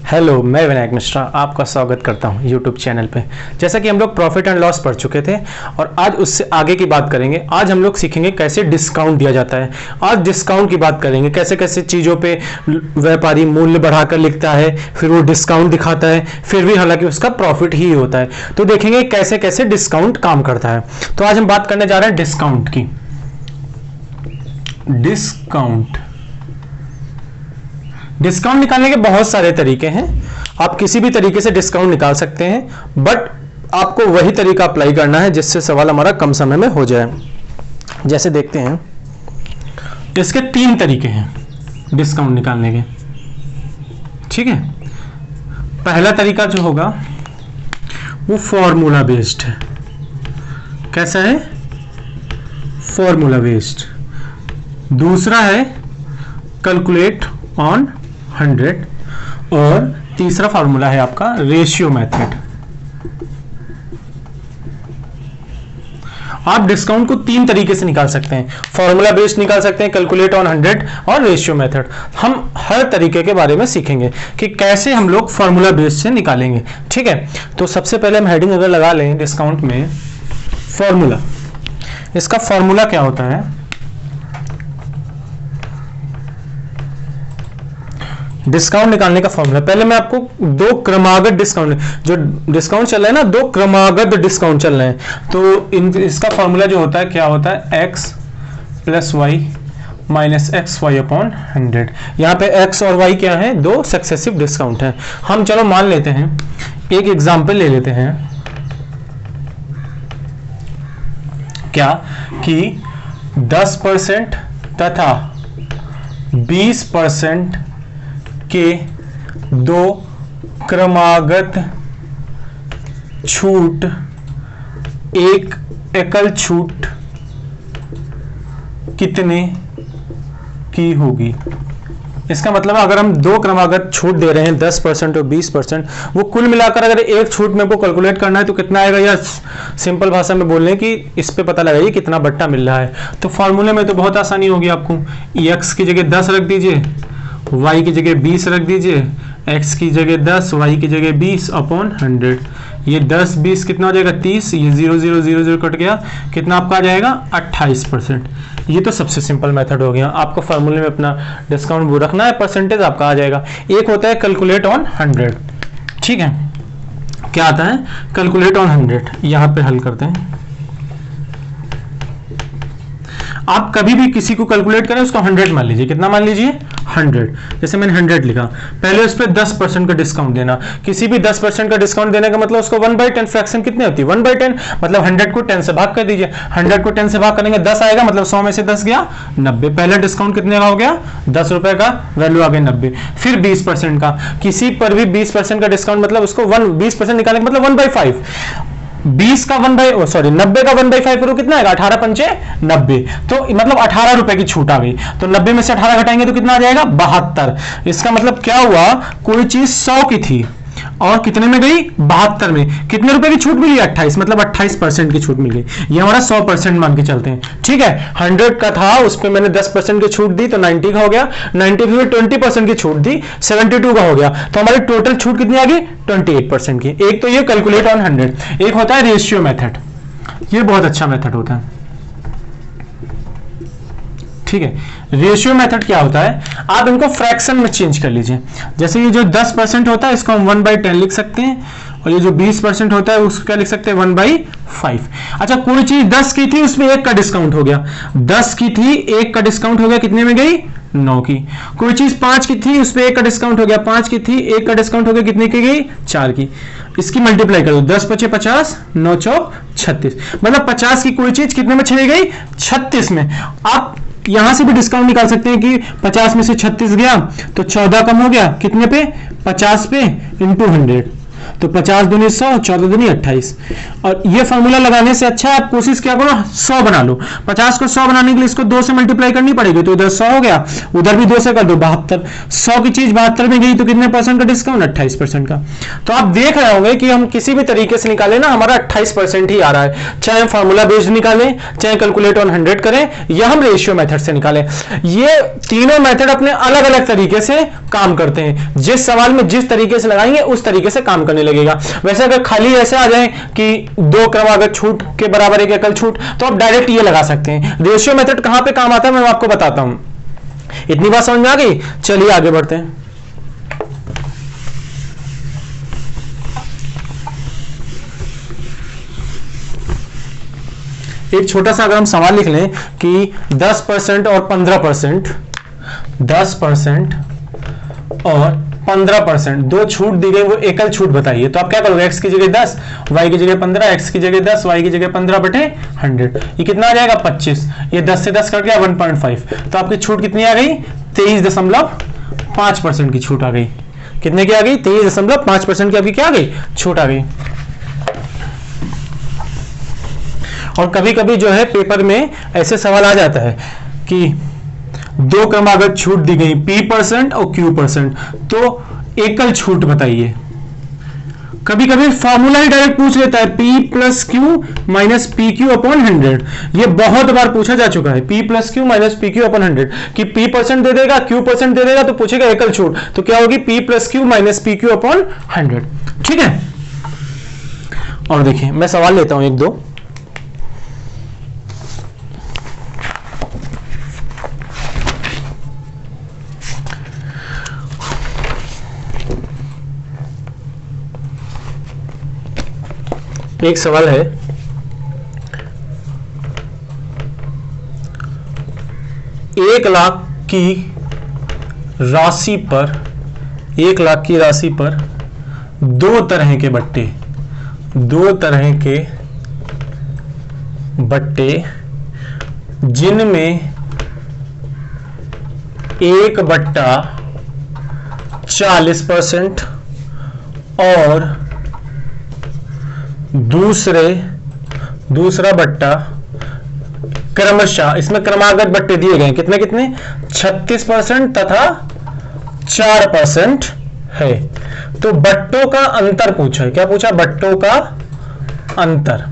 Hello, मैं विनायक मिश्रा आपका स्वागत करता हूं यूट्यूब चैनल पे। जैसा कि हम लोग प्रॉफिट एंड लॉस पढ़ चुके थे और आज उससे आगे की बात करेंगे। आज हम लोग सीखेंगे कैसे डिस्काउंट दिया जाता है। आज डिस्काउंट की बात करेंगे, कैसे कैसे चीज़ों पे व्यापारी मूल्य बढ़ाकर लिखता है, फिर वो डिस्काउंट दिखाता है, फिर भी हालांकि उसका प्रॉफिट ही होता है। तो देखेंगे कैसे कैसे डिस्काउंट काम करता है। तो आज हम बात करने जा रहे हैं डिस्काउंट की। डिस्काउंट निकालने के बहुत सारे तरीके हैं। आप किसी भी तरीके से डिस्काउंट निकाल सकते हैं, बट आपको वही तरीका अप्लाई करना है जिससे सवाल हमारा कम समय में हो जाए। जैसे देखते हैं, इसके 3 तरीके हैं डिस्काउंट निकालने के। ठीक है, पहला तरीका जो होगा वो फॉर्मूला बेस्ड है। कैसा है? Formula based. दूसरा है कैलकुलेट ऑन 100 और तीसरा फार्मूला है आपका रेशियो मेथड। आप डिस्काउंट को 3 तरीके से निकाल सकते हैं। फॉर्मूला बेस्ड निकाल सकते हैं, कैलकुलेट ऑन 100 और रेशियो मेथड। हम हर तरीके के बारे में सीखेंगे कि कैसे हम लोग फॉर्मूला बेस्ड से निकालेंगे। ठीक है, तो सबसे पहले हम हेडिंग अगर लगा लें डिस्काउंट में फॉर्मूला। इसका फॉर्मूला क्या होता है? डिस्काउंट निकालने का फॉर्मूला, पहले मैं आपको 2 क्रमागत डिस्काउंट, जो डिस्काउंट चल रहा है ना, 2 क्रमागत डिस्काउंट चल रहे हैं। तो इसका फॉर्मूला जो होता है क्या होता है? x plus y minus x y upon 100। यहाँ पे x और y क्या है? 2 सक्सेसिव डिस्काउंट है। हम चलो मान लेते हैं, एक एग्जाम्पल ले लेते हैं क्या कि 10% तथा 20% के 2 क्रमागत छूट, एक एकल छूट कितने की होगी? इसका मतलब अगर हम 2 क्रमागत छूट दे रहे हैं 10% और 20%, वो कुल मिलाकर अगर एक छूट में को कैलकुलेट करना है तो कितना आएगा? या सिंपल भाषा में बोलने की इस पे पता लगाइए कितना बट्टा मिल रहा है। तो फॉर्मूले में तो बहुत आसानी होगी आपको। x की जगह 10 रख दीजिए, y की जगह 20 रख दीजिए, x की जगह 10, y की जगह 20 अपॉन 100। ये 10 20 कितना हो जाएगा? 30। ये 0 0 0 0 कट गया, कितना आपका आ जाएगा? 28%। ये तो सबसे सिंपल मेथड हो गया। आपको फार्मूले में अपना डिस्काउंट वो रखना है, परसेंटेज आपका आ जाएगा। एक होता है कैलकुलेट ऑन 100। ठीक है, क्या आता है? Calculate on 100। यहां पे हल करते हैं। आप कभी भी किसी को कैलकुलेट करें, उसको 100 मान लीजिए। कितना मान लीजिए? 100। जैसे मैंने 100 लिखा, पहले उस पर 10% का डिस्काउंट देना। किसी भी 10% का डिस्काउंट देने का मतलब उसको 1/10 फ्रैक्शन कितनी होती है? 1/10 मतलब 100 को 10 से भाग कर दीजिए। 100 को 10 से भाग करेंगे 10 आएगा, मतलब 100 में से 10 गया 90। पहला डिस्काउंट कितने का हो गया? 10 रुपए का, वैल्यू आ गई 90। फिर 20% का, किसी पर भी 20% का डिस्काउंट मतलब उसको 20% निकालने का मतलब 1/5। 90 का 1/5 करो, कितना आएगा? 18 पंचे 90। तो मतलब 18 रुपए की छूट आ गई। तो 90 में से 18 घटाएंगे तो कितना आ जाएगा? 72। इसका मतलब क्या हुआ? कोई चीज 100 की थी और कितने में गई? 72 में। कितने रुपए की छूट मिली? 28, मतलब 28% की छूट मिल गई। ये हमारा 100% मान के चलते हैं। ठीक है, 100 का था, उस पर मैंने 10% की छूट दी तो 90 का हो गया। 90 में 20% की छूट दी, 72 का हो गया। तो हमारी टोटल छूट कितनी आ गई? 28% की। एक तो ये कैलकुलेट ऑन 100। एक होता है रेशियो मेथड। ये बहुत अच्छा मेथड होता है। ठीक है, रेशियो मेथड क्या होता है? आप इनको फ्रैक्शन में चेंज कर लीजिए। जैसे ये जो 10% होता है इसको हम 1/10 लिख सकते हैं, और ये जो 20% होता है उसको क्या लिख सकते हैं? 1/5। अच्छा, कोई चीज 10 की थी, उसमें 1 का डिस्काउंट हो गया। 10 की थी, 1 का डिस्काउंट हो गया, कितने में गई? 9 की। कोई चीज 5 की थी, उसमें 1 का डिस्काउंट हो गया। 5 की थी, 1 का डिस्काउंट हो गया, कितने की गई? 4 की। इसकी मल्टीप्लाई कर दो, 10 × 5 = 50, 9 × 4 = 36। मतलब 50 की कोई चीज कितने में चली गई? 36 में। आप यहां से भी डिस्काउंट निकाल सकते हैं कि 50 में से 36 गया तो 14 कम हो गया, कितने पे? 50 पे इंटू 100। तो 50 दूनी 100, 14 दूनी 28। और ये फॉर्मूला लगाने से अच्छा आप कोशिश क्या करो 100 बना लो। 50 को 100 बनाने के लिए इसको 2 से मल्टीप्लाई करनी पड़ेगी, तो इधर 100 हो गया, उधर भी 2 से कर दो 72। 100 की चीज 72 में गई तो कितने परसेंट का डिस्काउंट? 28% का। तो आप देख रहे होंगे कि हम किसी भी तरीके से निकालें ना, हमारा 28% ही आ रहा है, चाहे हम फॉर्मूला बेस्ड निकालें, चाहे कैलकुलेट ऑन 100 करें, या हम रेशियो मेथड से निकालें। ये तीनों मेथड अपने अलग अलग तरीके से काम करते हैं। जिस सवाल में जिस तरीके से लगाएंगे उस तरीके से काम करने लगेगा। वैसे अगर खाली ऐसे आ जाए कि 2 क्रमागत छूट के बराबर 1 एकल छूट, तो आप डायरेक्ट ये लगा सकते हैं। रेशियो मेथड कहां पे काम आता है मैं आपको बताता हूं। इतनी बात समझ में आ गई? चलिए आगे बढ़ते हैं। एक छोटा सा अगर हम सवाल लिख लें कि 10% और 15%, 10% और 15%, दो छूट दी गई, वो एकल छूट बताइए। तो आप क्या करोगे? x की जगह 10, y की जगह 15, x की जगह 10, y की जगह 15 बटे 100, ये कितना आ जाएगा? 25। ये 10 से 10 कट गया 1.5, तो आपकी छूट कितनी आ गई? 23.5% की छूट आ गई। कितने की आ गई? 23.5% की आपकी क्या आ गई? छूट आ गई। और कभी कभी जो है पेपर में ऐसे सवाल आ जाता है कि 2 क्रमागत छूट दी गई P% और Q%, तो एकल छूट बताइए। कभी कभी फॉर्मूला ही डायरेक्ट पूछ लेता है, P plus Q minus P Q upon 100। ये बहुत बार पूछा जा चुका है, P plus Q minus P Q upon 100, कि P% दे देगा, Q% दे देगा, तो पूछेगा एकल छूट, तो क्या होगी? P plus Q minus P Q upon 100। ठीक है। और देखिए मैं सवाल लेता हूं 1-2। एक सवाल है, 1 लाख की राशि पर, 1 लाख की राशि पर 2 तरह के बट्टे, 2 तरह के बट्टे जिनमें एक बट्टा 40% और दूसरा बट्टा क्रमशः, इसमें क्रमागत बट्टे दिए गए कितने कितने? 36% तथा 4% है। तो बट्टों का अंतर पूछा है। क्या पूछा? बट्टों का अंतर।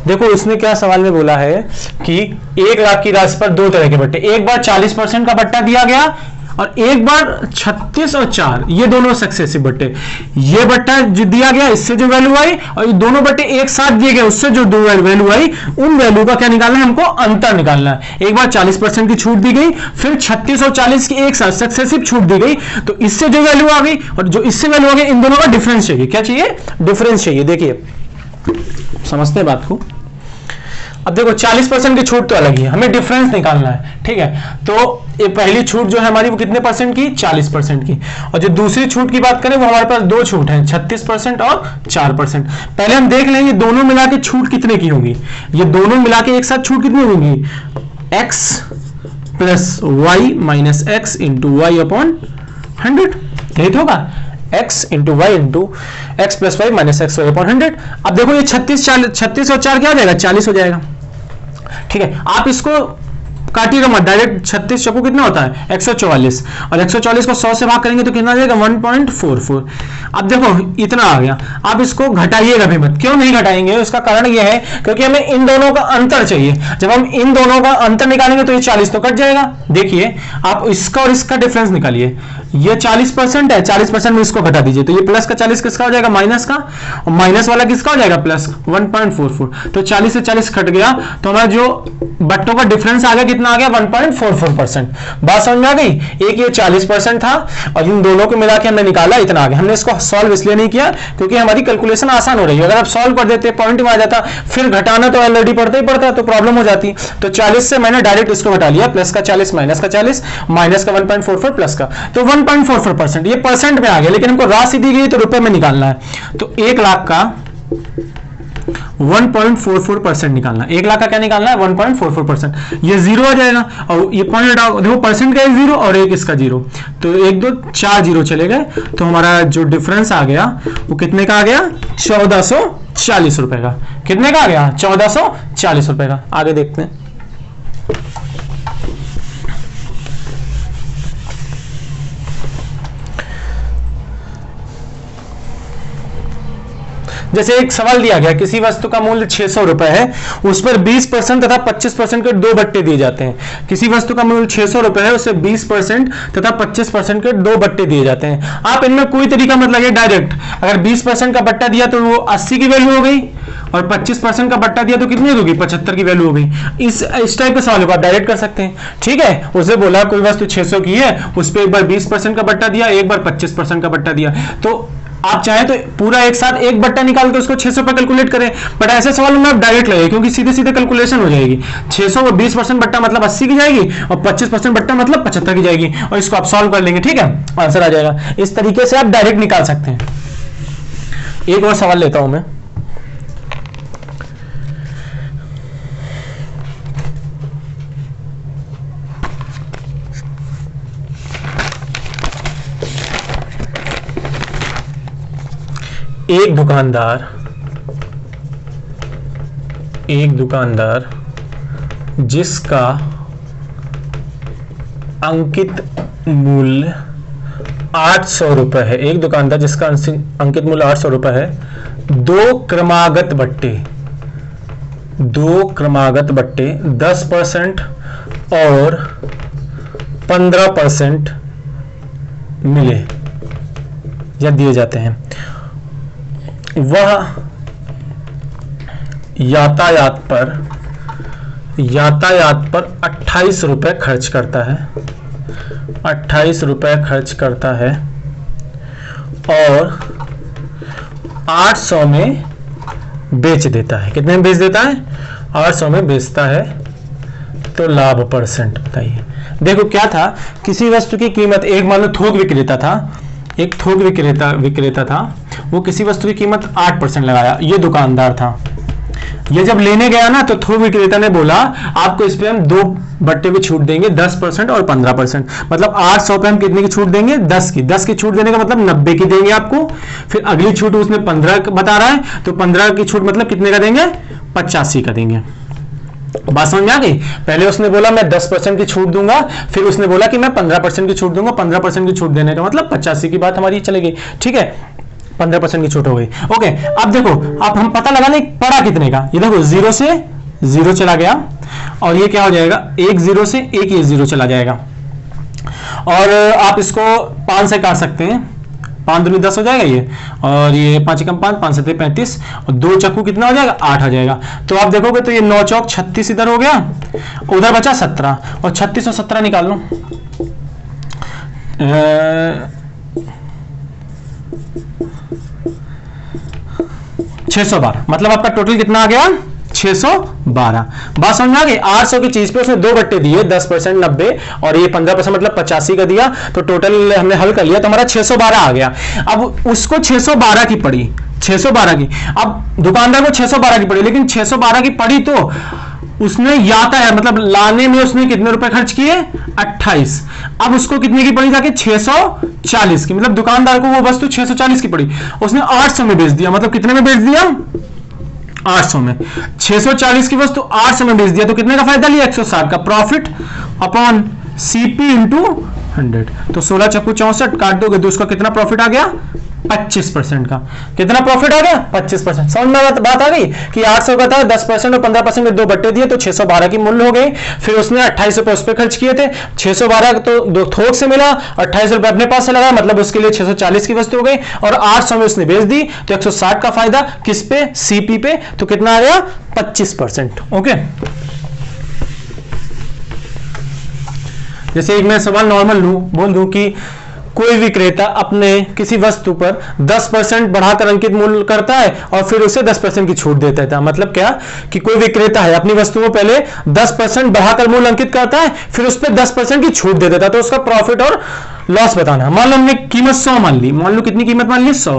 देखो इसने क्या सवाल में बोला है कि 1 लाख की राशि पर 2 तरह के बट्टे, एक बार 40% का बट्टा दिया गया और एक बार 36 और 4, ये दोनों सक्सेसिव बट्टे। ये बट्टा जो दिया गया इससे जो वैल्यू आई, और ये दोनों बट्टे एक साथ दिए गए उससे जो दो वैल्यू आई, उन वैल्यू का क्या निकालना है? हमको अंतर निकालना है। एक बार 40% की छूट दी गई, फिर 36 और 40 की एक साथ सक्सेसिव छूट दी गई, तो इससे जो वैल्यू आ गई और जो इससे वैल्यू आ गई, इन दोनों का डिफरेंस चाहिए। क्या चाहिए? डिफरेंस चाहिए। देखिए समझते हैं बात को। अब देखो 40% की छूट तो अलग ही है, हमें डिफरेंस निकालना है। ठीक है, तो ये पहली छूट जो है हमारी वो कितने परसेंट की? 40% की। और जो दूसरी छूट की बात करें वो हमारे पास 2 छूट हैं, 36% और 4%। पहले हम देख लेंगे दोनों मिला के छूट कितने की होगी। ये दोनों मिला के एक साथ छूट कितनी होगी? x plus y minus x into y upon 100, यही तो होगा। x into y into x plus y minus x y upon 100। अब देखो ये 36 और 4 क्या हो जाएगा? 40 हो जाएगा। ठीक है, आप इसको काटिएगा मत, डायरेक्ट 36 चौको कितना होता है? 144, और 144 को 100 से भाग करेंगे तो कितना आ जाएगा? 1.44। अब देखो इतना आ गया। आप इसको घटाइएगा भी मत। क्यों नहीं घटाएंगे? उसका कारण यह है क्योंकि हमें इन दोनों का अंतर चाहिए। जब हम इन दोनों का अंतर निकालेंगे तो ये 40 तो कट जाएगा। देखिए आप इसका और इसका डिफरेंस निकालिए। ये 40% है, 40% में इसको घटा दीजिए, तो ये प्लस का 40 किसका हो जाएगा? माइनस का, और माइनस वाला किसका हो जाएगा? प्लस 1.44। तो 40 से 40 कट गया, तो हमारा जो बट्टों का डिफरेंस आ गया कितना आ गया? 1.44%। बात समझ में आ गई? एक ये 40% था और इन दोनों को मिला के हमने निकाला, इतना आ गया। हमने इसको सॉल्व इसलिए नहीं किया क्योंकि हमारी कैलकुलेशन आसान हो रही है। अगर आप सॉल्व कर देते पॉइंट में आ जाता, फिर घटाना तो ऑलरेडी पड़ता ही पड़ता, तो प्रॉब्लम हो जाती। तो 40 से मैंने डायरेक्ट इसको घटा लिया, प्लस का 40 माइनस का 40 माइनस का 1.44 प्लस का, तो 1.44%। ये परसेंट में आ गया, लेकिन हमको राशि दी गई तो रुपए में निकालना है। तो 1 लाख का 1.44% निकालना, 1 लाख का क्या निकालना है 1.44%। ये जीरो आ जाएगा और ये पॉइंट हटाओ, देखो परसेंट का एक जीरो और एक इसका जीरो, तो 1 2 4 जीरो चले गए, तो हमारा जो डिफरेंस आ गया वो कितने का आ गया 1440 रुपए का। कितने का आ गया 1440 रुपए का। आगे देखते हैं। जैसे एक सवाल दिया गया, किसी वस्तु का मूल्य 600 रुपए है, उस पर 20% तथा 25% के 2 बट्टे दिए जाते हैं। किसी वस्तु का मूल्य 600 रुपए है, उसे 20% तथा 25% के 2 बट्टे दिए जाते हैं। आप इनमें कोई तरीका मत लगे, डायरेक्ट अगर 20% का बट्टा दिया तो वो 80 की वैल्यू हो गई, और 25% का बट्टा दिया तो कितनी होगी 75 की वैल्यू हो गई। इस टाइप के सवाल को आप डायरेक्ट कर सकते हैं। ठीक है, उसे बोला कोई वस्तु 600 की है, उस पर एक बार 20% का बट्टा दिया, एक बार 25% का बट्टा दिया, तो आप चाहे तो पूरा एक साथ एक बट्टा निकाल के उसको 600 पर कैलकुलेट करें, बट ऐसे सवालों में आप डायरेक्ट लगे, क्योंकि सीधे सीधे कैलकुलेशन हो जाएगी। 600 और 20% बट्टा मतलब 80 की जाएगी, और 25% बट्टा मतलब 75 की जाएगी, और इसको आप सॉल्व कर लेंगे। ठीक है, आंसर आ जाएगा। इस तरीके से आप डायरेक्ट निकाल सकते हैं। एक और सवाल लेता हूं मैं। एक दुकानदार जिसका अंकित मूल्य 800 रुपए है, एक दुकानदार जिसका अंकित मूल्य 800 रुपए है, 2 क्रमागत बट्टे 10% और 15% मिले या दिए जाते हैं। वह यातायात पर 28 रुपए खर्च करता है, 28 रुपए खर्च करता है, और 800 में बेच देता है। कितने में बेच देता है 800 में बेचता है, तो लाभ परसेंट बताइए। देखो क्या था, किसी वस्तु की कीमत, एक मान लो थोक विक्रेता था, एक थोक विक्रेता था, वो किसी वस्तु की कीमत 8% लगाया, ये दुकानदार था। ये जब लेने गया ना, तो थोक विक्रेता ने बोला आपको इस पे हम 2 बट्टे भी छूट देंगे, 10% और 15%, मतलब 800 पे हम कितने की छूट देंगे 10 की छूट देने का मतलब 90 की देंगे आपको। फिर अगली छूट उसने 15 बता रहा है, तो 15 की छूट मतलब कितने का देंगे 85 का देंगे। बात समझ में आ गई। पहले उसने बोला मैं 10% की छूट दूंगा, फिर उसने बोला कि मैं 15% की छूट दूंगा। 15% की छूट देने का मतलब 85 की बात हमारी चलेगी। ठीक है, 15% की छूट हो गई। ओके, अब देखो, अब हम पता लगाने पड़ा कितने का। ये देखो 0 से 0 चला गया, और ये क्या हो जाएगा 1 0 से 1 ये 0 चला जाएगा, और आप इसको 5 से काट सकते हैं, 5 दूनी 10 हो जाएगा ये, और ये 5 कम 5, 5 7 35, और 2 चक्कू कितना हो जाएगा 8 आ जाएगा। तो आप देखोगे तो ये 9 चौक 36 इधर हो गया, उधर बचा 17, और 36 और 17 निकाल लो। 612, मतलब आपका टोटल कितना आ गया 612। बात समझ में आ गई। 800 की चीज पे उसने 2 बट्टे दिए, 10% 90 और ये 15% मतलब 85 का दिया, तो टोटल हमने हल कर लिया, तो हमारा 612 आ गया। अब उसको 612 की पड़ी, 612 की, अब दुकानदार को 612 की पड़ी, लेकिन 612 की पड़ी तो उसने यातायात मतलब लाने में उसने कितने रुपए खर्च किए 28। अब उसको कितने की पड़ी जाके 640 की, मतलब दुकानदार को वो वस्तु 640 की पड़ी, उसने 800 में बेच दिया। मतलब कितने में बेच दिया 800 में। 640 की वस्तु 800 में बेच दिया, तो कितने का फायदा लिया 160 का। प्रॉफिट अपॉन सीपी इंटू 100, तो 16 चक्कू 64 काट दोगे तो उसका कितना प्रॉफिट आ गया 25% का। कितना प्रॉफिट आ गया 25%। समझ में बात आ गई कि 800 का था, 10% और 15% में 2 बट्टे दिए, तो 612 की मूल्य हो गई। फिर उसने 28 रुपए उस पर खर्च किए थे, 612 तो 2 थोक से मिला, 28 रुपए अपने पास से लगा, मतलब उसके लिए 640 की वस्तु हो गई, और 800 में उसने बेच दी, तो 160 का फायदा किस पे सीपी पे, तो कितना आ गया 25%। ओके, जैसे एक मैं सवाल नॉर्मल बोल दूं कि कोई विक्रेता अपने किसी वस्तु पर 10% बढ़ाकर अंकित मूल्य करता है और फिर उसे 10% की छूट देता था। मतलब क्या कि कोई विक्रेता है अपनी वस्तु को पहले 10% बढ़ाकर मूल्य अंकित करता है, फिर उस पर 10% की छूट दे देता है, तो उसका प्रॉफिट और लॉस बताना है। मान लो हमने कीमत 100 मान ली, मान लो कितनी कीमत मान ली 100।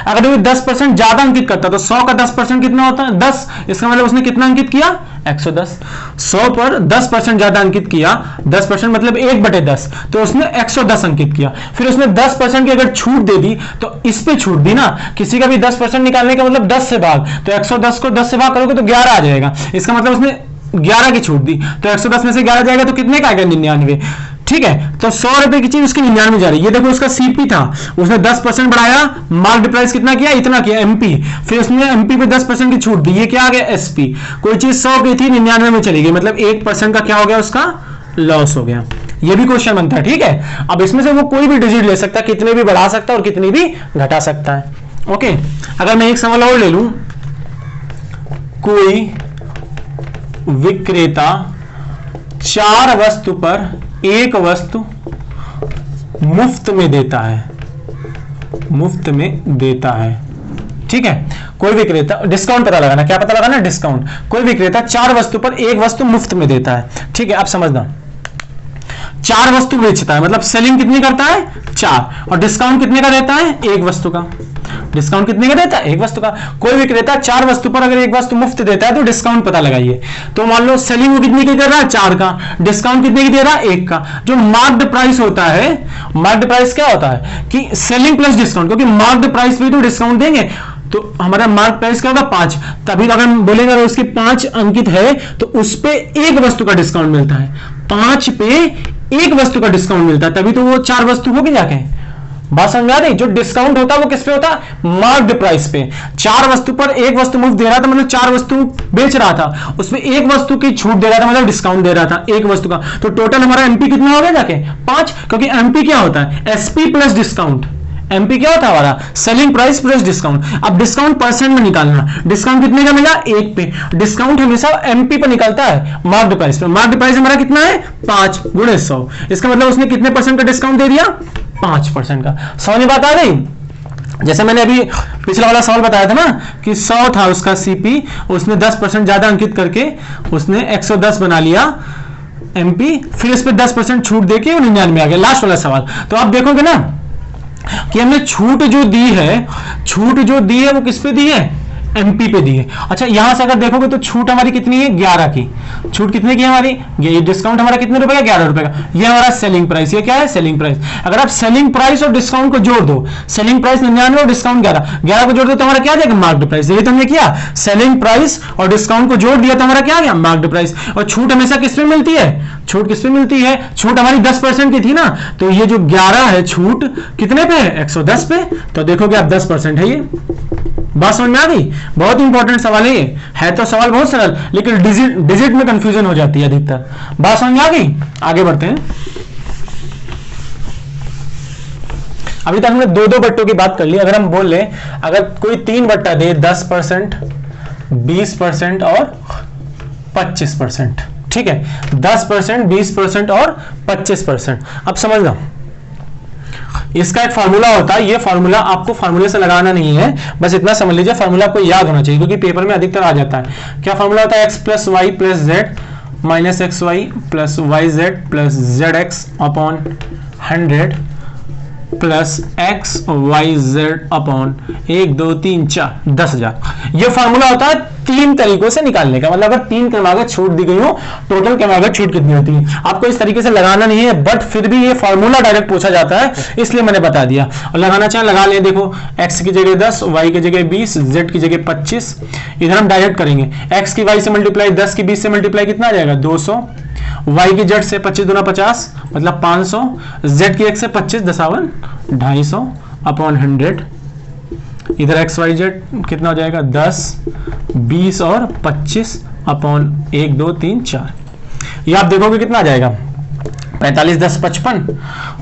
अगर वो 10% ज्यादा अंकित करता तो 100 का 10% कितना होता है 10, इसका मतलब उसने कितना अंकित किया 110। 100 पर 10% ज्यादा अंकित किया, 10% मतलब 1/10, तो उसने 110 अंकित किया। फिर उसने 10% की अगर छूट दे दी तो इस पे छूट दी ना, किसी का भी 10% निकालने का मतलब 10 से भाग, तो 110 को 10 से भाग करोगे तो 11 आ जाएगा, इसका मतलब उसने 11 की छूट दी, तो 110 में से 11 जाएगा तो कितने का आएगा 99। ठीक है, तो 100 रुपए की चीज उसकी 99 जा रही है। ये देखो उसका सीपी था, उसने 10% बढ़ाया, मार्केट प्राइस कितना किया इतना किया एमपी, फिर उसने एमपी पे 10% की छूट दी, ये क्या आ गया एसपी। कोई चीज 100 की थी 99 में चली गई, मतलब 1% का क्या हो गया उसका लॉस हो गया। ये भी क्वेश्चन बनता है। ठीक है, अब इसमें से वो कोई भी डिजिट ले सकता है, कितने भी बढ़ा सकता है और कितनी भी घटा सकता है। ओके, अगर मैं एक सवाल और ले लूं, कोई विक्रेता 4 वस्तु पर 1 वस्तु मुफ्त में देता है, मुफ्त में देता है। ठीक है, कोई विक्रेता, डिस्काउंट पता लगाना, क्या पता लगाना डिस्काउंट। कोई विक्रेता 4 वस्तु पर 1 वस्तु मुफ्त में देता है। ठीक है, आप समझना, 4 वस्तु बेचता है, मतलब सेलिंग कितनी करता है 4, और डिस्काउंट कितने का देता है 1 वस्तु का। डिस्काउंट कितने का देता है 1 वस्तु का। कोई विक्रेता 4 वस्तु पर अगर 1 वस्तु मुफ्त देता है तो डिस्काउंट पता लगाइए। तो मान लो सेलिंग वो कितनी की कर रहा है 4 का, डिस्काउंट कितने की दे रहा है 1 का। जो मार्क्ड प्राइस होता है, मार्क्ड प्राइस क्या होता है कि सेलिंग प्लस डिस्काउंट, क्योंकि मार्क्ड प्राइस पे तो डिस्काउंट देंगे, तो हमारा मार्क प्राइस क्या होगा 5, तभी अगर हम बोलेंगे अगर उसकी 5 अंकित है तो उस पे 1 वस्तु का डिस्काउंट मिलता है, 5 पे 1 वस्तु का डिस्काउंट मिलता है, तभी तो वो 4 वस्तु होगी जाके। बात समझ आ रही? जो डिस्काउंट होता है वो किस पे होता है मार्क्ड प्राइस पे। 4 वस्तु पर 1 वस्तु मुफ्त दे रहा था, मतलब 4 वस्तु बेच रहा था, उसमें 1 वस्तु की छूट दे रहा था, मतलब डिस्काउंट दे रहा था 1 वस्तु का। तो टोटल हमारा एमपी कितना हो गया जाके 5, क्योंकि एमपी क्या होता है एसपी प्लस डिस्काउंट। एमपी क्या होता है हमारा सेलिंग प्राइस प्लस डिस्काउंट। अब डिस्काउंट परसेंट में निकालना, डिस्काउंट कितने का मिला 1 पे, डिस्काउंट हमेशा एमपी पे निकलता है मार्क्ड प्राइस पे। मार्क्ड प्राइस हमारा कितना है 5 गुणे 100, इसका मतलब उसने कितने परसेंट का डिस्काउंट दे दिया 5% का। समझ में बात आ गई? जैसे मैंने अभी पिछला वाला सवाल बताया था ना कि 100 था उसका सीपी, उसने 10% ज्यादा अंकित करके उसने 110 बना लिया एमपी, फिर इस पे 10% छूट देके 99 में आ गया। लास्ट वाला सवाल तो आप देखोगे ना कि हमने छूट जो दी है, छूट जो दी है वो किस पे दी है एमपी पे दी है। अच्छा, यहां से अगर देखोगे तो छूट हमारी कितनी है 11 की, छूट कितने की है हमारी, ये डिस्काउंट हमारा कितने रुपए का 11 रुपए का, ये हमारा सेलिंग प्राइस। ये क्या है सेलिंग प्राइस। अगर आप सेलिंग प्राइस और डिस्काउंट को जोड़ दो, सेलिंग प्राइस 99 और डिस्काउंट 11 को जोड़ दो तो हमारा क्या आ जाएगा मार्क्ड प्राइस। ये तो हमने किया, सेलिंग प्राइस और डिस्काउंट को जोड़ दिया तो हमारा क्या आ गया मार्क्ड प्राइस। और छूट हमेशा किस पे मिलती है, छूट किस पे मिलती है, छूट हमारी 10% की थी ना, तो ये जो 11 है छूट कितने पे है 110 पे, तो देखोगे आप 10% है। ये बात समझ में आ गई? बहुत इंपॉर्टेंट सवाल है ये, है तो सवाल बहुत सरल लेकिन डिजिट में कंफ्यूजन हो जाती है अधिकतर। बात समझ में आ गई? आगे बढ़ते हैं। अभी तक हमने 2-2 बट्टों की बात कर ली। अगर हम बोल ले अगर कोई 3 बट्टा दे 10%, 20% और 25%, ठीक है 10%, 20% और 25%। अब समझ लो इसका एक फार्मूला होता है, ये फार्मूला आपको फार्मूले से लगाना नहीं है, बस इतना समझ लीजिए फार्मूला आपको याद होना चाहिए क्योंकि पेपर में अधिकतर आ जाता है। क्या फार्मूला होता है x plus y plus z minus x y plus y z plus z x upon 100 plus x y z upon 1 2 3 4 10,000। यह फार्मूला होता है 3 तरीकों से निकालने का, मतलब अगर 3 क्रमागत छूट दी गई हो टोटल क्रमागत छूट कितनी होती है। आपको इस तरीके से लगाना नहीं है, बट फिर भी ये फार्मूला डायरेक्ट पूछा जाता है इसलिए मैंने बता दिया। और लगाना चाहे लगा ले, देखो x की जगह 10, y की जगह 20, z की जगह 25। इधर हम डायरेक्ट करेंगे, x की y से मल्टीप्लाई 10 की 20 से मल्टीप्लाई कितना आ जाएगा 200, y की z से 25 दूना 50 मतलब 500, z की x से 25 10 250 अपॉन 100। इधर एक्स वाई जेड कितना हो जाएगा 10, 20 और 25 अपॉन 1 2 3 4। ये आप देखोगे कितना आ जाएगा 45 10 55,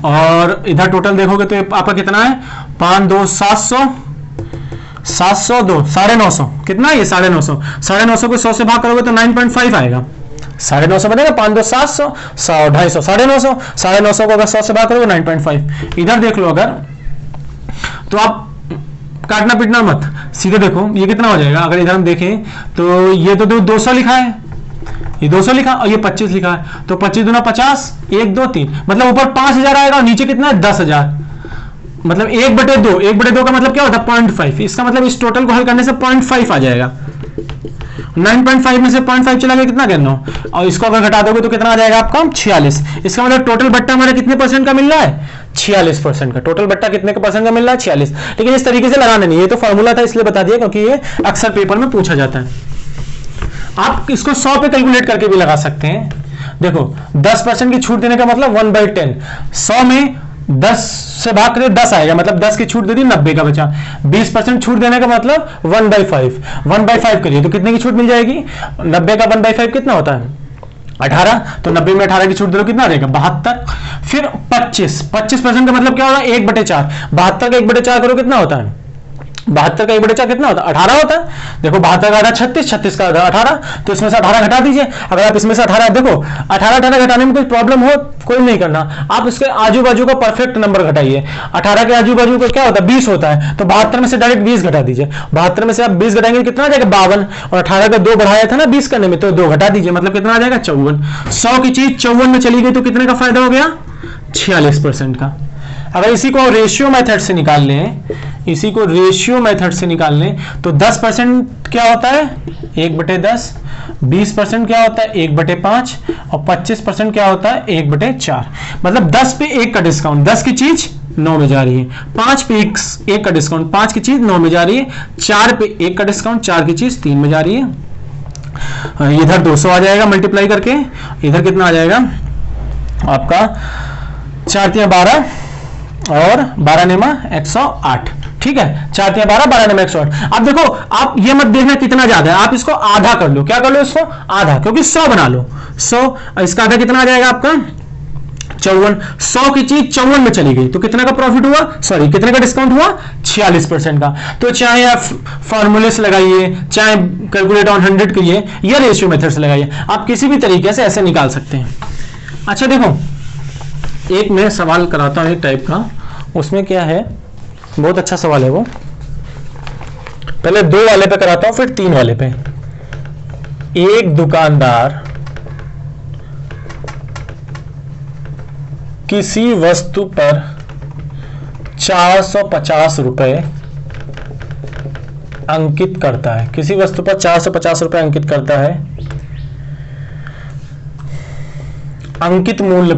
और इधर टोटल देखोगे तो आपका कितना है 5 2 700, 702 950 कितना है ये 950। 950 को 100 से भाग करोगे तो 9.5 आएगा। 950 बनेगा 5 2 700, 100 250 950, 950 को अगर 100 से भाग करोगे 9.5। इधर देख लो अगर तो आप काटना पीटना मत, सीधे देखो ये कितना हो जाएगा। अगर इधर हम देखें तो ये तो 200 लिखा है, ये 200 लिखा और ये 25 लिखा है, तो 25 दूना 50, 1 2 3, मतलब ऊपर 5000 आएगा और नीचे कितना है 10,000, मतलब 1/2, 1/2 का मतलब क्या होता है 0.5, इसका मतलब इस टोटल को हल करने से 0.5 आ जाएगा। 9.5 में से 0.5 चला गया कितना, 9, और इसको अगर घटा दोगे तो कितना आ जाएगा आपका 46। इसका मतलब टोटल बट्टा हमारा कितने परसेंट का मिल रहा है, 46% का। टोटल बट्टा कितने का परसेंट का मिल रहा है, 46। लेकिन इस तरीके से लगाना नहीं, ये तो फॉर्मूला था इसलिए बता दिया क्योंकि ये अक्सर पेपर में पूछा जाता है। आप इसको 100 पे कैलकुलेट करके भी लगा सकते हैं। देखो 10% की छूट देने का मतलब 1/10, 100 में 10 से भाग करें 10 आएगा, मतलब 10 की छूट दे दी, 90 का बचा। 20% छूट देने का मतलब 1/5, 1/5 करिए तो कितने की छूट मिल जाएगी, 90 का 1/5 कितना होता है 18, तो 90 में 18 की छूट दे दो कितना आ जाएगा 72। फिर 25% का मतलब क्या होगा 1/4, 72 का 1/4 करो कितना होता है, 72 का 1/4 कितना होता है 18 होता है। देखो 72 का आधा 36, 36 का आधा 18, तो इसमें से 18 घटा दीजिए। अगर आप इसमें से 18 देखो 18 घटाने में कोई प्रॉब्लम हो कोई नहीं करना, आप इसके आजू बाजू का परफेक्ट नंबर घटाइए। 18 के आजू बाजू का क्या होता है 20 होता है, तो 72 में से डायरेक्ट 20 घटा दीजिए। 72 में से आप 20 घटाएंगे कितना आ जाएगा 52, और 18 का 2 बढ़ाया था ना 20 करने में, तो 2 घटा दीजिए, मतलब कितना आ जाएगा 54। 100 की चीज 54 में चली गई तो कितने का फायदा हो गया 46% का। अगर इसी को रेशियो मेथड से निकाल लें, इसी को रेशियो मेथड से निकाल लें तो 10% क्या होता है 1/10, 20% क्या होता है 1/5 और 25% क्या होता है 1/4। मतलब 10 पे 1 का डिस्काउंट, 10 की चीज 9 में जा रही है, 5 पे 1 का डिस्काउंट, 5 की चीज 9 में जा रही है, 4 पे 1 का डिस्काउंट, 4 की चीज 3 में जा रही है। इधर 200 आ जाएगा मल्टीप्लाई करके, इधर कितना आ जाएगा आपका 4 × 12 और 12 नेमा 108, ठीक है 4 × 12 12 नेमा 108। अब देखो आप ये मत देखना कितना ज्यादा है, आप इसको आधा कर लो, क्या कर लो इसको आधा, क्योंकि 100 बना लो 100, इसका आधा कितना आ जाएगा आपका 54। 100 की चीज 54 में चली गई तो कितना का प्रॉफिट हुआ, सॉरी कितने का डिस्काउंट हुआ 46% का। तो चाहे आप फॉर्मूले से लगाइए, चाहे कैलकुलेट ऑन 100 करिए या रेशियो मेथड से लगाइए, आप किसी भी तरीके से ऐसे निकाल सकते हैं। अच्छा देखो एक मैं सवाल कराता हूं एक टाइप का, उसमें क्या है बहुत अच्छा सवाल है वो, पहले 2 वाले पे कराता हूं फिर 3 वाले पे। एक दुकानदार किसी वस्तु पर 450 रुपए अंकित करता है, किसी वस्तु पर 450 रुपए अंकित करता है, अंकित मूल्य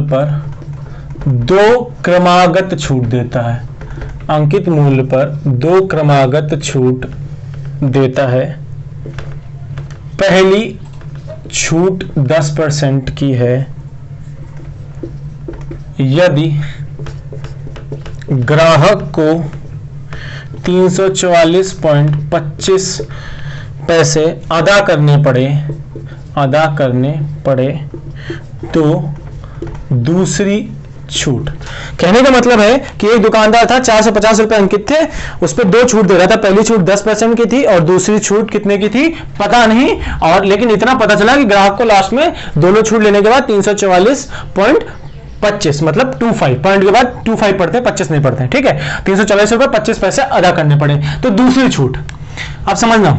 पर 2 क्रमागत छूट देता है, अंकित मूल्य पर 2 क्रमागत छूट देता है। पहली छूट 10% की है यदि ग्राहक को 344.25 पैसे अदा करने पड़े तो दूसरी छूट। कहने का मतलब है कि एक दुकानदार था 450 रुपए अंकित थे, उस पर 2 छूट दे रहा था, पहली छूट 10% की थी और दूसरी छूट कितने की थी पता नहीं, और लेकिन इतना पता चला कि ग्राहक को लास्ट में दोनों छूट लेने के बाद 344.25 मतलब 25 पॉइंट के बाद 25 पढ़ते हैं 25 नहीं पढ़ते हैं, ठीक है 340 रुपए 25 पैसे अदा करने पड़े। तो दूसरी छूट, अब समझना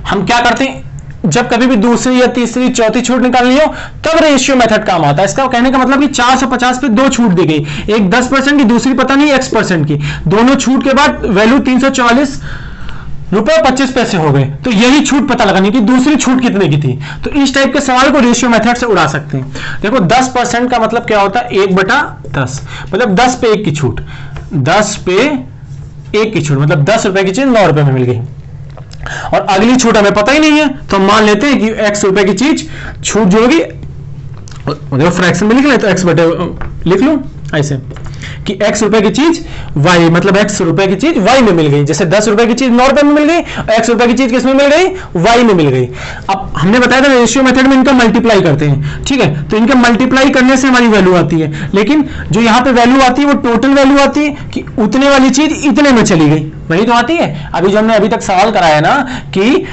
हम क्या करते हैं जब कभी भी दूसरी या तीसरी चौथी छूट निकालनी हो तब रेशियो मेथड काम आता है। इसका कहने का मतलब कि 450 पे 2 छूट दी गई, एक 10% की दूसरी पता नहीं x% की, दोनों छूट के बाद वैल्यू 344 रुपए 25 पैसे हो गए, तो यही छूट पता लगानी कि दूसरी छूट कितने की थी। तो इस टाइप के सवाल को रेशियो मेथड से उड़ा सकते हैं। देखो 10% का मतलब क्या होता है 1/10, मतलब 10 पे 1 की छूट, 10 पे 1 की छूट मतलब 10 रुपए की चीज 9 रुपए में मिल गई, और अगली छूट हमें पता ही नहीं है तो मान लेते हैं कि x रुपए की चीज छूट जो होगी फ्रैक्शन में लिख ले तो x बटे लिख लूं ऐसे कि x रुपए की चीज y मतलब x रुपए की चीज y में मिल गई, जैसे 10 रुपए की चीज 9 रुपए में मिल गई, x रुपए की चीज किस में मिल गई y में मिल गई। अब हमने बताया था रेशियो मेथड में इनका मल्टीप्लाई करते हैं, ठीक है तो इनके मल्टीप्लाई करने से हमारी वैल्यू आती है, लेकिन जो यहाँ पे वैल्यू आती है वो टोटल वैल्यू आती है कि उतने वाली चीज इतने में चली गई, वही तो आती है। अभी जो हमने अभी तक सवाल कराया ना कि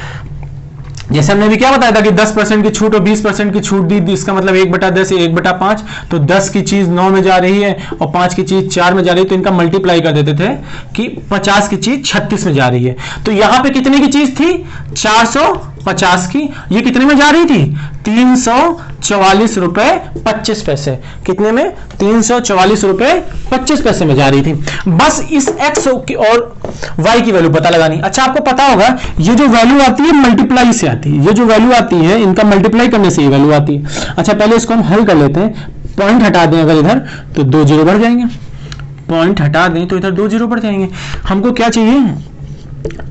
जैसे हमने भी क्या बताया था कि 10% की छूट और 20% की छूट दी, इसका मतलब 1/10 या 1/5, तो 10 की चीज 9 में जा रही है और 5 की चीज 4 में जा रही है, तो इनका मल्टीप्लाई कर देते थे कि 50 की चीज 36 में जा रही है। तो यहां पे कितने की चीज थी? 450 की, ये कितने में जा रही थी? 344 रुपए 25 पैसे। कितने में? 344 रुपए 25 पैसे में जा रही थी। बस इस x की और y की वैल्यू पता लगानी। अच्छा, आपको पता होगा ये जो वैल्यू आती है मल्टीप्लाई से आती है, ये जो वैल्यू आती है इनका मल्टीप्लाई करने से ये वैल्यू आती है। अच्छा, पहले इसको हम हल कर लेते हैं। पॉइंट हटा दें अगर इधर तो 2 जीरो बढ़ जाएंगे, पॉइंट हटा दें तो इधर 2 जीरो बढ़ जाएंगे। हमको क्या चाहिए?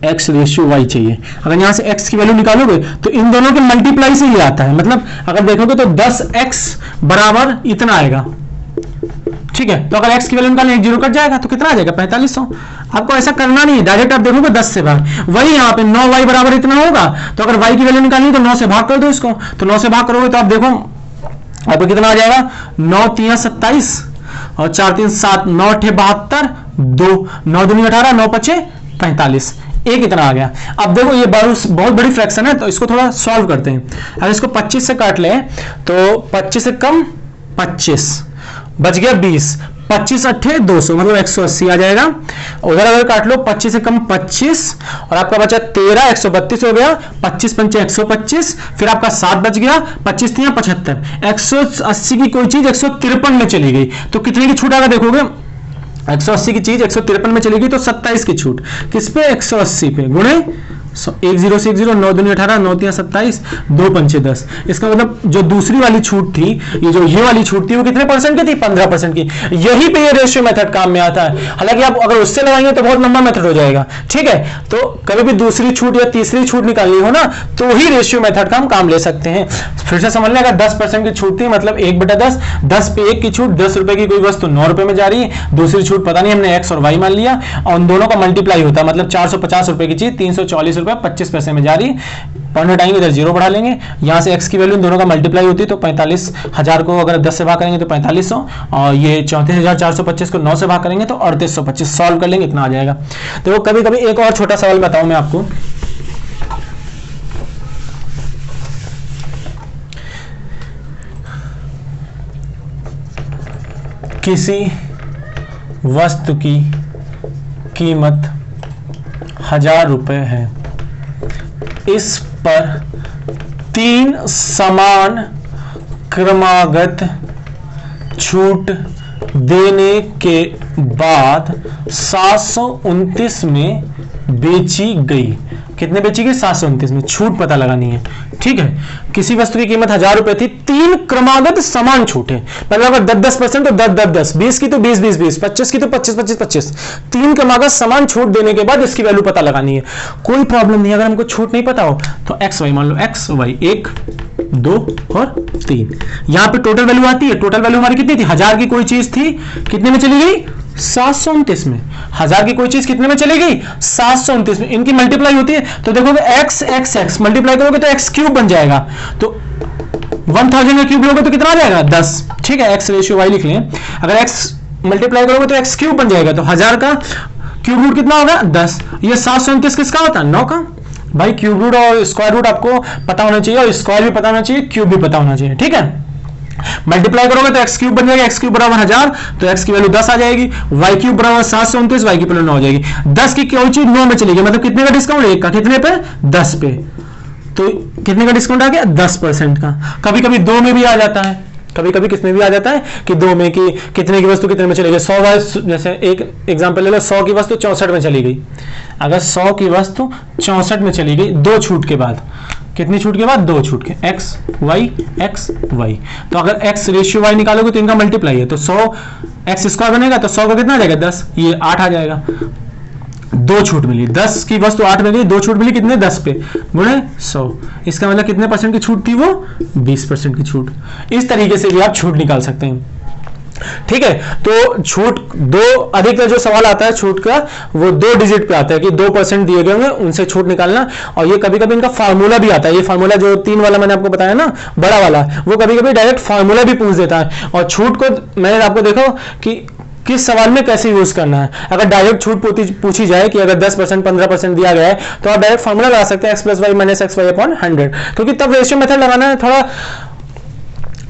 x रेशियो y चाहिए। अगर यहां से x की वैल्यू निकालोगे तो इन दोनों के मल्टीप्लाई से ये आता है, मतलब अगर देखोगे तो 10x बराबर इतना आएगा। ठीक है, तो अगर x की वैल्यू निकालें 1 जीरो कट जाएगा तो कितना आ जाएगा? 4500। आपको ऐसा करना नहीं है, डायरेक्ट आप देखोगे 10 से भाग, वही यहाँ पे 9y बराबर इतना होगा, तो अगर y की वैल्यू निकालनी है तो 9 से भाग कर दो इसको, तो 9 से भाग करोगे तो आप देखो आपको कितना आ जाएगा? 9 तिया 27 और 4 3 7, 9 8 72, 2 9 दूनी 18, 9 5 45, एक इतना आ गया। अब देखो ये बहुत बड़ी फ्रैक्शन है, तो इसको थोड़ा सॉल्व करते हैं। अगर इसको 25 से काट ले तो 25 से कम 25 बच गया 20, 25 अट्ठे 200, मतलब 180 आ जाएगा। उधर अगर काट लो 25 से कम 25 और आपका बचा 13, 132 हो गया। 25 पंचे 125, फिर आपका 7 बच गया, 25 तिया 75, 180 की कोई चीज 153 में चली गई तो कितने की छूट आएगा? देखोगे 180 की चीज 153 में चलेगी तो 27 की छूट। किस पे? 180 पे, गुणे 1 0 से 1 0, 9 दूनी 18, 9 तिया 27, 2 पंचे 10। इसका मतलब जो दूसरी वाली छूट थी, ये वाली छूट थी वो कितने परसेंट की थी? 15% की। यही पे ये रेशियो मेथड काम में आता है। हालांकि आप अगर उससे लगाएंगे तो बहुत लंबा मेथड हो जाएगा। ठीक है, तो कभी भी दूसरी छूट या तीसरी छूट निकालनी हो ना तो ही रेशियो मेथड का हम काम ले सकते हैं। फिर से समझ लें, अगर 10% की छूट थी मतलब 1/10, 10 पे 1 की छूट, 10 रुपए की कोई वस्तु 9 रुपए में जा रही है। दूसरी छूट पता नहीं, हमने x और y मान लिया और उन दोनों का मल्टीप्लाई होता है, मतलब 450 रुपए की चीज 344 रुपए 25 पैसे में जा रही। पॉइंट हटाएंगे, इधर जीरो बढ़ा लेंगे, यहां से x की वैल्यू इन दोनों का मल्टीप्लाई होती है तो 45,000 को अगर 10 से भाग करेंगे तो 4500 और ये 34,425 को 9 से भाग करेंगे तो 3825। सॉल्व कर लेंगे, इतना आ जाएगा। तो कभी कभी एक और छोटा सवाल बताऊं मैं आपको। किसी वस्तु की कीमत 1000 रुपए है, इस पर 3 समान क्रमागत छूट देने के बाद 729 में बेची गई। कितने बेची गई? 729 में। छूट पता लगानी है। ठीक है, किसी वस्तु की कीमत 1000 रुपए थी, 3 क्रमागत समान छूट है, मतलब अगर 10-10% तो 10-10-10, 20 की तो 20-20-20, 25 की तो 25-25-25, 3 क्रमागत समान छूट देने के बाद इसकी वैल्यू पता लगानी है। कोई प्रॉब्लम नहीं, अगर हमको छूट नहीं पता हो तो एक्स वाई मान लो, एक्स वाई 1 2 और 3। यहां पे टोटल वैल्यू आती है। टोटल वैल्यू हमारी कितनी थी? 1000 की कोई चीज थी, कितने में चली गई? 729 में। 1000 की कोई चीज कितने में चली गई? 729 में। इनकी मल्टीप्लाई होती है तो देखोगे x x x मल्टीप्लाई करोगे तो x क्यूब बन जाएगा। तो 1000 का क्यूब लोगे तो कितना आ जाएगा? 10। ठीक है, x रेशियो y लिख लें। अगर x मल्टीप्लाई करोगे तो x क्यूब बन जाएगा। तो 1000 का क्यूब रूट कितना होगा? 10। ये 729 किसका होता है? 9 का। भाई क्यूब रूट और स्क्वायर रूट आपको पता होना चाहिए, और स्क्वायर भी पता होना चाहिए, क्यूब भी पता होना चाहिए। ठीक है, मल्टीप्लाई करोगे तो x क्यूब बन जाएगा। x क्यूब बराबर 1000, तो x की वैल्यू 10 आ जाएगी। y क्यूब बराबर 729, y की वैल्यू 9 हो जाएगी। 10 की कोई चीज 9 में चलेगी, मतलब कितने का डिस्काउंट? 1 का। कितने पे? 10 पे। तो कितने का डिस्काउंट आ गया? 10% का। कभी कभी 2 में भी आ जाता है, कभी कभी किसमें भी आ जाता है कि 2 में कि कितने की वस्तु कितने में चलेगी। 100, जैसे एक एग्जांपल ले लो, 100 की वस्तु 64 में चली गई। अगर 100 की वस्तु 64 में चली गई 2 छूट के बाद, कितनी छूट के बाद? 2 छूट के, x y। तो अगर x रेशियो y निकालोगे तो इनका मल्टीप्लाई है, तो 100 x स्क्वायर बनेगा तो 100 का कितना आ जाएगा? 10, ये 8 आ जाएगा। 2 छूट मिली, 10 की वस्तु 8 में गई, 2 छूट मिली कितने? 10 पे, गुणे 100। इसका मतलब कितने परसेंट की छूट थी? वो 20% की छूट। इस तरीके से भी आप छूट निकाल सकते हैं। ठीक है, तो छूट अधिकतर जो सवाल आता है छूट का वो 2 डिजिट पे आता है कि 2% दिए गए होंगे, उनसे छूट निकालना। और ये कभी कभी इनका फार्मूला भी आता है। ये फार्मूला जो 3 वाला मैंने आपको बताया ना, बड़ा वाला, वो कभी कभी डायरेक्ट फार्मूला भी पूछ देता है। और छूट को मैंने आपको देखो कि किस सवाल में कैसे यूज करना है। अगर डायरेक्ट छूट पूछी जाए कि अगर 10% 15% दिया गया है तो आप डायरेक्ट फॉर्मूला लगा सकते हैं x plus y minus x y upon 100, क्योंकि तब रेशियो मेथड लगाना है थोड़ा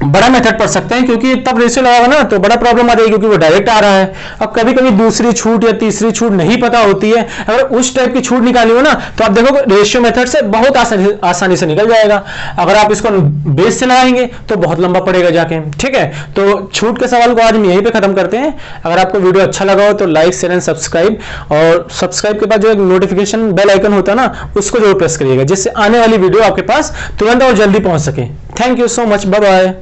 बड़ा मेथड पढ़ सकते हैं, क्योंकि तब रेशियो लगाओगे ना तो बड़ा प्रॉब्लम आ जाएगी, क्योंकि वो डायरेक्ट आ रहा है। अब कभी कभी दूसरी छूट या तीसरी छूट नहीं पता होती है, अगर उस टाइप की छूट निकाली हो ना तो आप देखो रेशियो मेथड से बहुत आसानी से निकल जाएगा। अगर आप इसको बेस से लगाएंगे तो बहुत लंबा पड़ेगा जाके। ठीक है, तो छूट के सवाल को आज हम यहीं पे खत्म करते हैं। अगर आपको वीडियो अच्छा लगा हो तो लाइक शेयर एंड सब्सक्राइब, और सब्सक्राइब के बाद जो एक नोटिफिकेशन बेल आइकन होता है ना उसको जरूर प्रेस करिएगा, जिससे आने वाली वीडियो आपके पास तुरंत और जल्दी पहुंच सके। Thank you so much, bye bye.